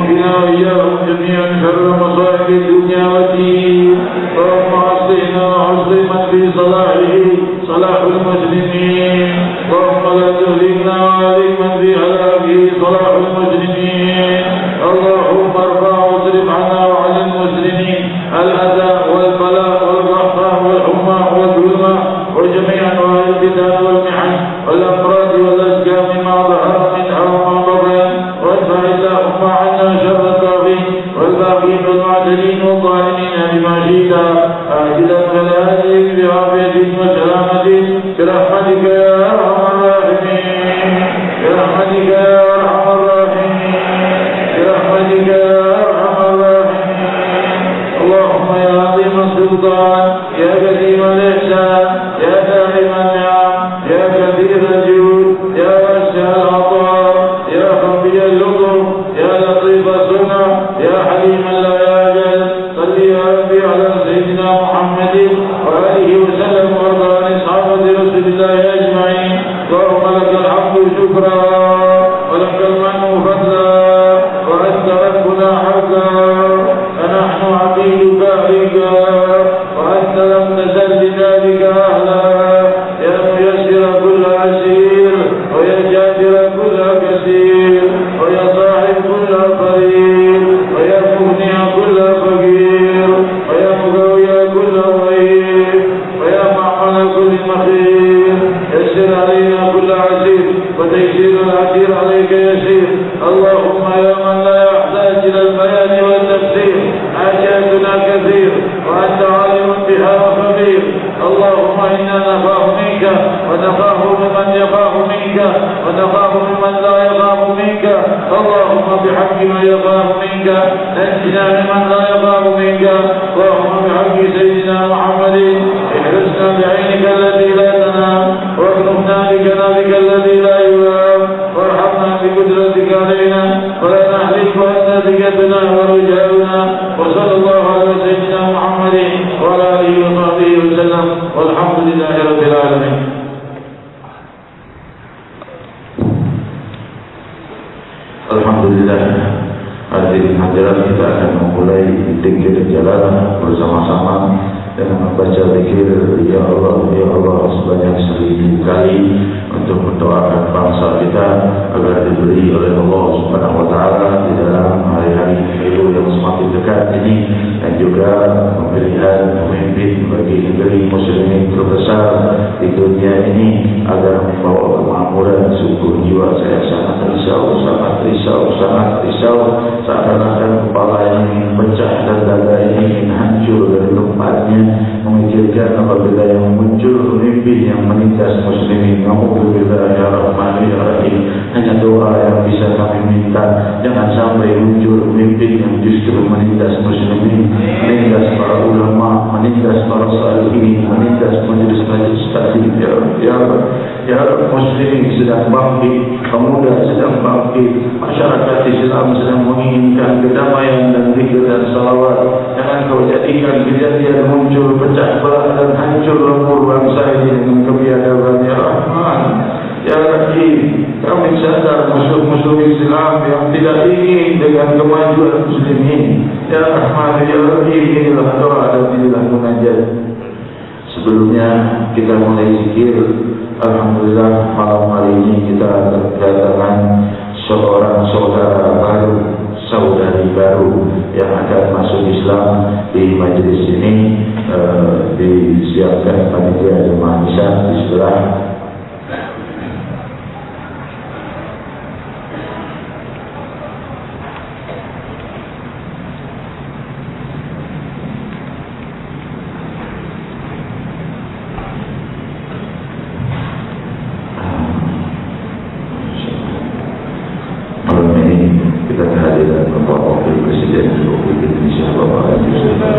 بنا وإياهم جميعا شر مصائب الدنيا والدين. اللهم أصلحنا وأصلح من في صلاحه صلاح المسلمين. اللهم لا تهلكنا وأهلك من في هلاكه صلاح المسلمين. اللهم ارفع واصرف عنا وعن المسلمين الأذى والبلاء والقحط والحمى والظلمة وجميع أنواع الفتن والمحن والأمراض والأسقام ما ظهر منها وما بطن. وادفع اللهم عنا شر الطاغين والباغين والمعتدين والظالمين بما شئت عاجلا ولا آجلا بعافية وسلامة برحمتك يا أرحم الراحمين. برحمتك يا أرحم الراحمين. برحمتك يا أرحم الراحمين. اللهم يا عظيم السلطان، يا كريم الإحسان، يا دائم النعم، يا كثير الجود، يا واسع العطاء، يا خفي اللطف، يا لطيف الصنع، يا حليم لا يعجل. صل يا ربي على سيدنا محمد وآله وسلم وارض عن أصحابه رسول الله أجمعين. اللهم لك الحمد شكرا ولك المنع فضلا وأنت ربنا حقا. فنحن عبيدك أهلك وأنت لم تزل بذلك أهلا. يا ميسر كل عسير ويا جابر كل كثير ويا صاحب كل قريب ويا مغني كل فقير ويا مقوي كل ضعيف ويا معمل كل مخير. يسر علينا كل عسير وتيسير العسير عليك يسير. اللهم يا من لا يحتاج إلى البيان والتفسير، حاجاتنا كثير وأنت عالم بها وخبير. اللهم إنا نخاف منك ونخاف ممن يخاف منك ونخاف ممن لا يخاف منك. اللهم بحق من يخاف منك نجنا ممن لا يخاف منك. اللهم بحق سيدنا محمد احرسنا بعينك التي لا تنام واكنفنا بكنافك الذي لا يرام وارحمنا بقدرتك علينا ولا نحلف ثقتنا ورجاؤنا، وصلى الله على سيدنا محمد وعلى آله وصحبه وسلم، والحمد لله رب العالمين. Alhamdulillah, hadirin hadirat, kita akan memulai zikir jalanan bersama-sama dengan membaca zikir ya Allah sebanyak 1000 kali untuk mendoakan bangsa kita agar diberi oleh Allah Subhanahu wa taala di dalam hari-hari pemilu yang semakin dekat ini, dan juga pemilihan pemimpin bagi negeri muslimin terbesar di dunia ini agar membawa kemakmuran. Sungguh jiwa saya sangat risau, seakan-akan kepala yang ingin pecah dan dada ini ingin hancur dari tempatnya memikirkan apabila yang muncul pemimpin yang menindas muslimin. Alhamdulillah ya Rahman ya Rahim. Hanya doa yang bisa kami minta, jangan sampai muncul pemimpin yang justru menindas muslimin, menindas para ulama, menindas para salihin, menindas majelis-majelis taklim. Ya Rabb, muslimin sedang bangkit, pemuda sedang bangkit, masyarakat Islam sedang menginginkan kedamaian dan zikir dan salawat. Jangan kau jadikan kejadian muncul pecah belah dan hancur lebur bangsa ini dengan kebiadaban. Ya Rahman ya Rahim, kami sadar musuh-musuh Islam yang tidak ingin dengan kemajuan muslimin. Ya Rahman ya Rahim, inilah doa dan inilah munajat. Sebelumnya kita mulai zikir. Alhamdulillah, malam hari ini kita kedatangan seorang saudara baru, saudari baru yang akan masuk Islam di majelis ini. Disiapkan panitia jemaah nisa di sebelah. Kita kehadiran Bapak Wakil Presiden Republik Indonesia Bapak Haji Sultan.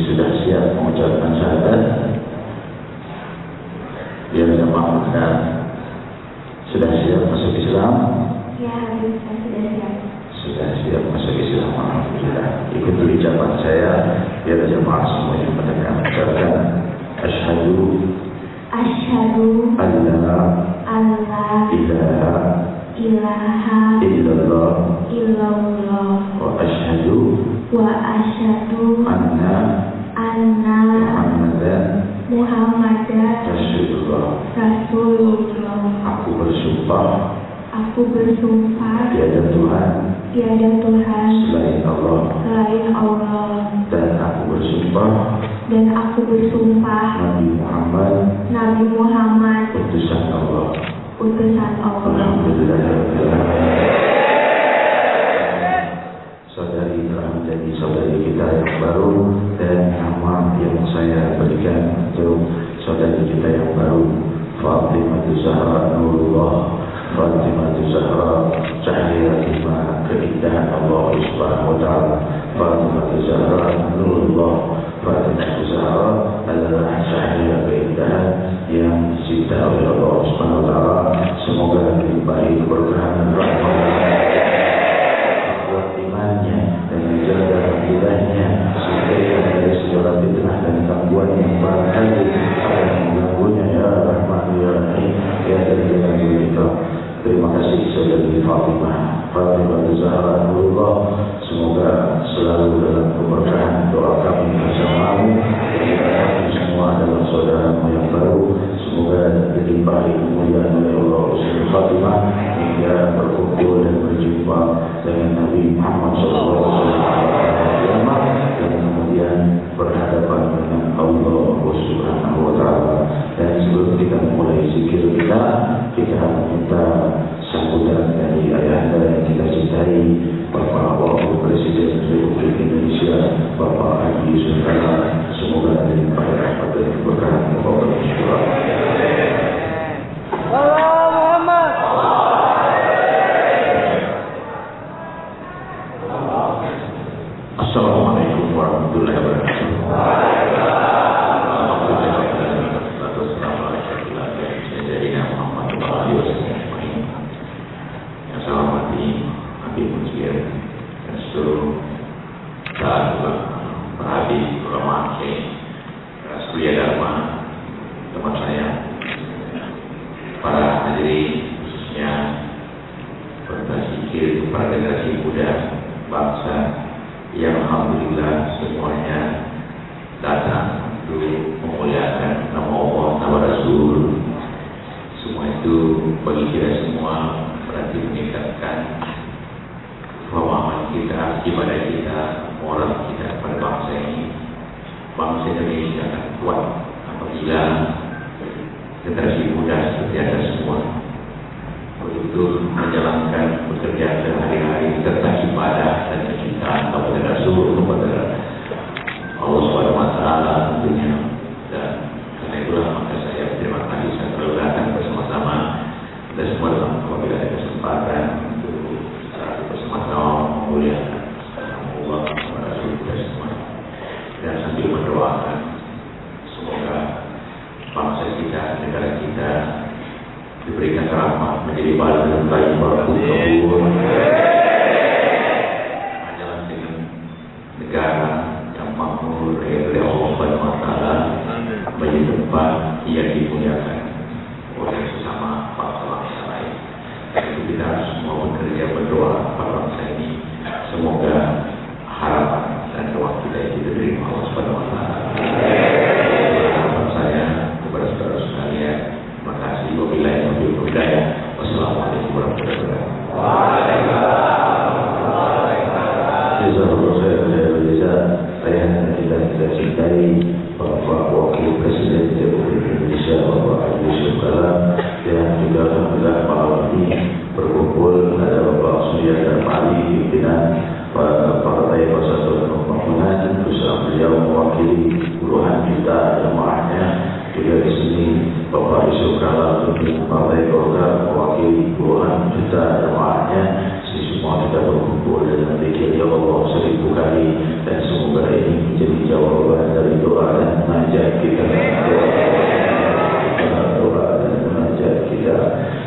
Sudah siap mengucapkan syahadat? Ya, sudah siap masuk Islam? Ya, sudah siap. Sudah siap masuk Islam, alhamdulillah. Ikuti ucapan saya, biar jemaah semuanya mendengar. Ucapkan asyhadu alla ilaha ilaha illallah illallah wa asyhadu anna Muhammadan Rasulullah. Aku bersumpah tiada Tuhan selain Allah, dan aku bersumpah Nabi Muhammad utusan Allah. Alhamdulillah. Saudari telah menjadi saudari kita yang baru, dan nama yang saya berikan untuk saudari kita yang baru, Fatimah Zahra Nurullah, Fatimah Zahra cahaya iman keindahan Allah Subhanahu wa taala. Fatimah Zahra Nurullah, Fatimah Zahra adalah cahaya keindahan yang dicintai oleh Allah Subhanahu wa taala. Semoga dilimpahi keberkahan dan rahmat imannya dan menjaga akidahnya, sehingga dari segala fitnah dan gangguan yang barangkali akan mengganggunya, ya Rahman ya Rahim ya Dzal kita. Terima kasih saudari Fatimah Zahra Nurullah. Semoga selalu dalam keberkahan. Doa kami bersamamu, kami semua adalah saudaramu yang baru. Semoga dilimpahi kemuliaan oleh Allah Rasul Fatimah hingga berkumpul dan berjumpa dengan Nabi Muhammad SAW, dan kemudian berhadapan dengan Allah Subhanahu wa taala. Dan sebelum kita memulai zikir kita meminta sambutan dari ayahanda yang kita cintai, Bapak Wakil Presiden Republik Indonesia, Bapak Haji Yusuf Kala. Semoga dilimpahi rahmat dan keberkahan Bapak Syurga. Assalamualaikum warahmatullahi wabarakatuh. Yang saya hormati Habib Mujir dan seluruh perhadi ulama Surya Dharma, teman saya, para hadirin, khususnya berbasis para generasi muda bangsa yang alhamdulillah semuanya datang untuk memuliakan nama Allah, nama Rasul. Semua itu bagi kita semua berarti meningkatkan pemahaman kita, ibadah kita, moral kita pada bangsa ini. Bangsa Indonesia akan kuat apabila generasi muda seperti Anda semua betul menjalankan bekerja sehari-hari serta ibadah dan kecintaan kepada Rasul, kepada Allah Subhanahu wa taala tentunya. Dan karena itulah maka saya terima kasih saya selalu datang bersama-sama dan semua apabila ada kesempatan untuk bersama-sama memuliakan Allah kepada Rasul kita semua, dan sambil mendoakan semoga bangsa kita, negara kita diberikan rahmat menjadi bala dan baik barakul kabul, jalan dengan negara yang makmur oleh Allah Subhanahu wa taala, menjadi tempat yang dimuliakan oleh sesama bangsa-bangsa lain. Jadi kita harus semua bekerja berdoa pada bangsa ini, semoga harapan dan doa kita itu diterima Allah Subhanahu wa taala. Harapan saya kepada saudara sekalian, terima kasih. Wabillahi taufiq wal hidayah. Wassalamualaikum warahmatullahi wabarakatuh. Jazakallahu khairan. Saya kita cintai Bapak Wakil Presiden Republik Indonesia, Bapak Haji Yusuf Kala, dan juga alhamdulillah malam ini berkumpul ada Bapak Surya Dharma, pimpinan Partai Persatuan Pembangunan, bersama beliau mewakili puluhan juta jemaahnya. Juga di sini Bapak Yusuf Kala, pimpinan Partai Golkar, mewakili puluhan juta jemaahnya. Semua kita berkumpul dengan zikir ya Allah 1000 kali, dan semoga ini menjadi jawaban dari doa dan munajat kita. Doa dan munajat kita.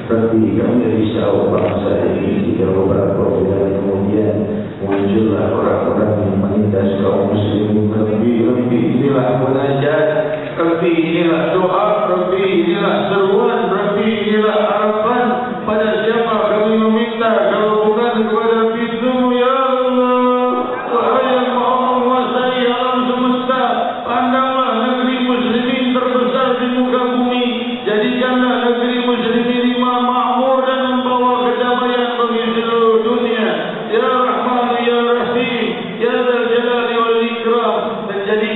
Rabbi, kami risau bangsa ini jika beberapa bulan kemudian muncullah orang-orang yang menindas kaum muslimin. Rabbi inilah munajat, Rabbi inilah doa, Rabbi inilah seruan, Rabbi inilah harapan pada siapa kami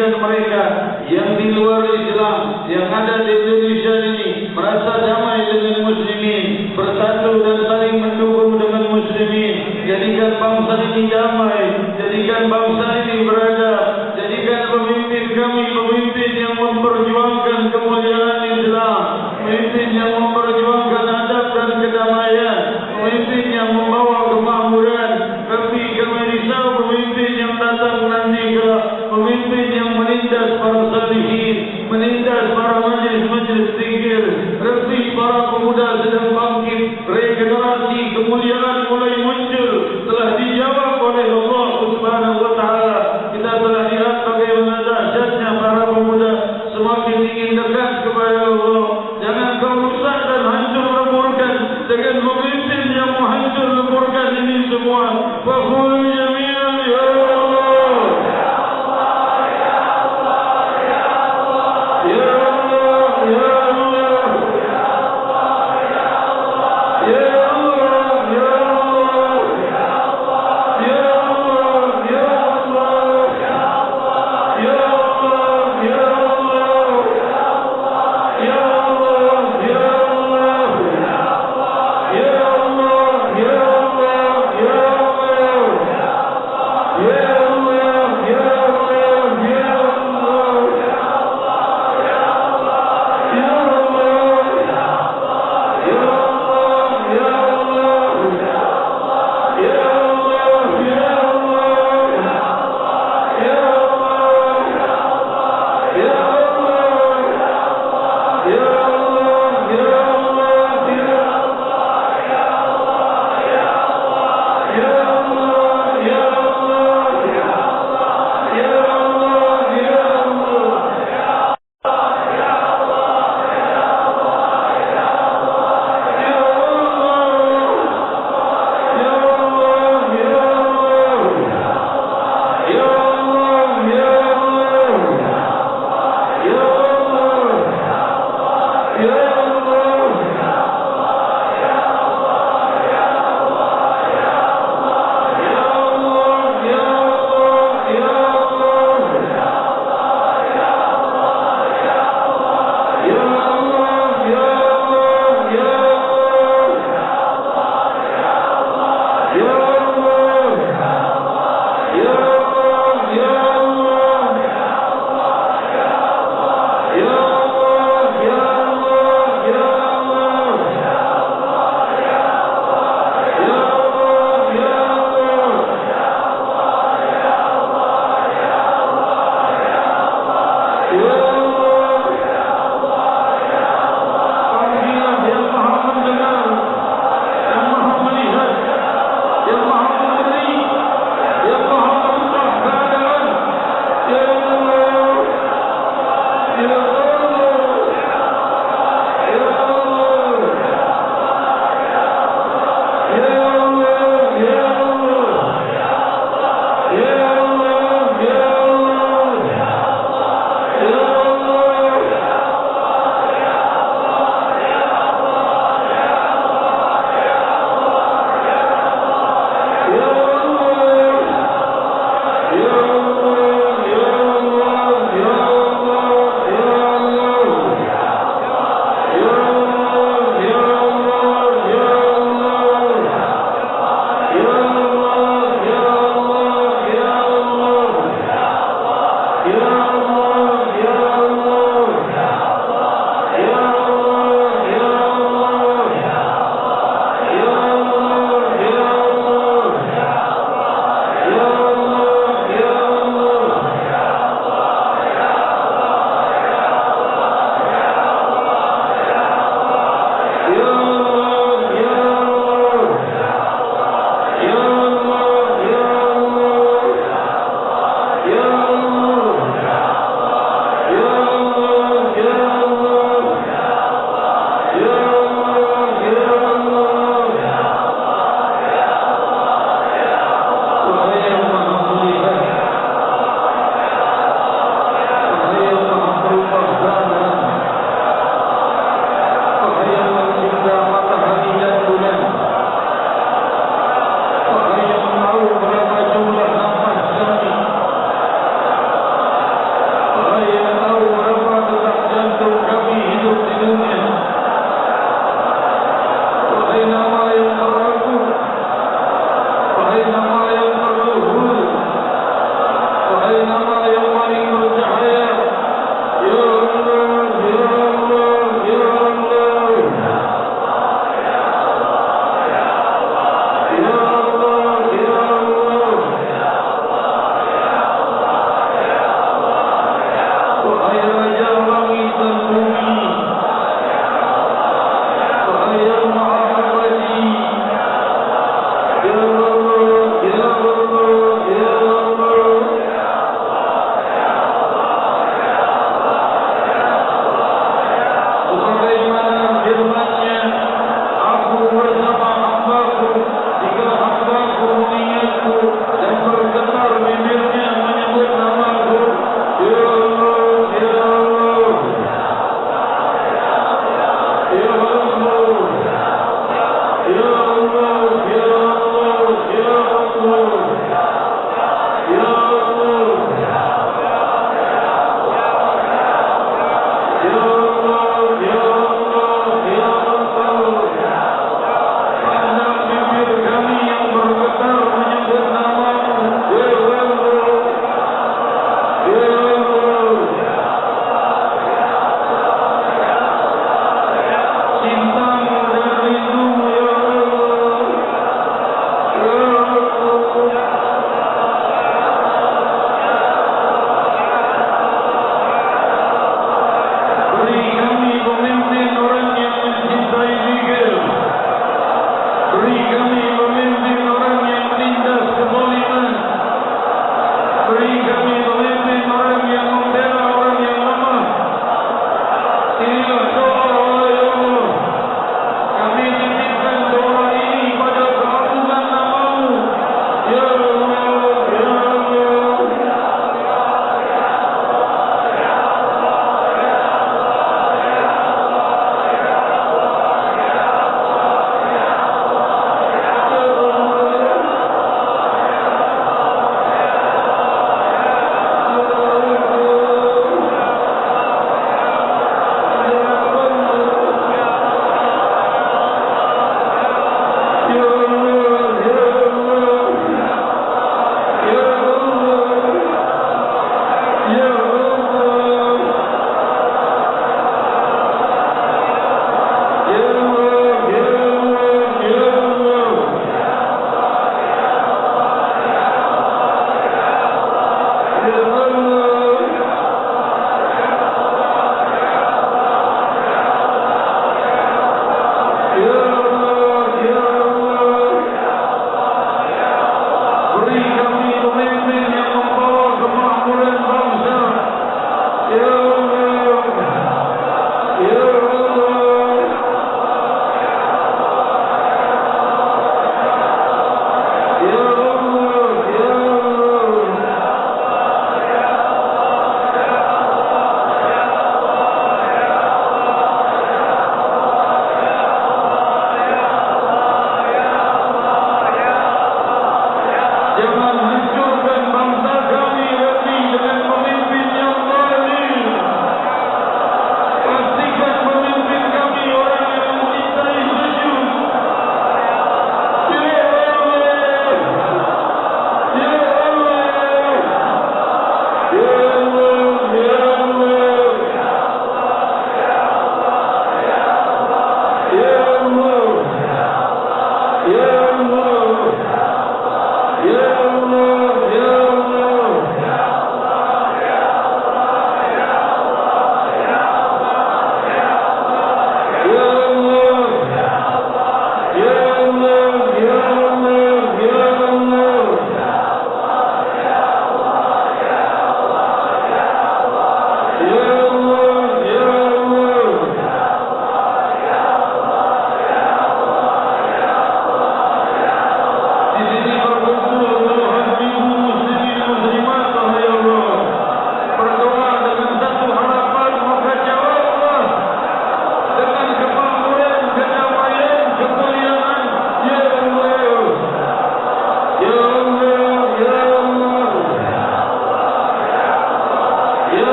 dan mereka yang di luar Islam, yang ada di Indonesia ini, merasa damai dengan muslimin, bersatu dan saling mendukung dengan muslimin. Jadikan bangsa ini damai, jadikan bangsa ini beradab, jadikan pemimpin kami pemimpin yang memperjuangkan kemuliaan Islam, pemimpin yang memperjuangkan adab dan kedamaian, pemimpin yang membawa kemakmuran. Rabbi, kami risau pemimpin yang datang nanti pemimpin yang menindas para salihin, menindas para majlis-majlis zikir. Rabbi, para pemuda sedang bangkit, regenerasi kemuliaan mulai muncul, telah dijawab oleh Allah Subhanahu wa taala. Kita telah lihat bagaimana dahsyatnya para pemuda semakin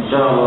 InsyaAllah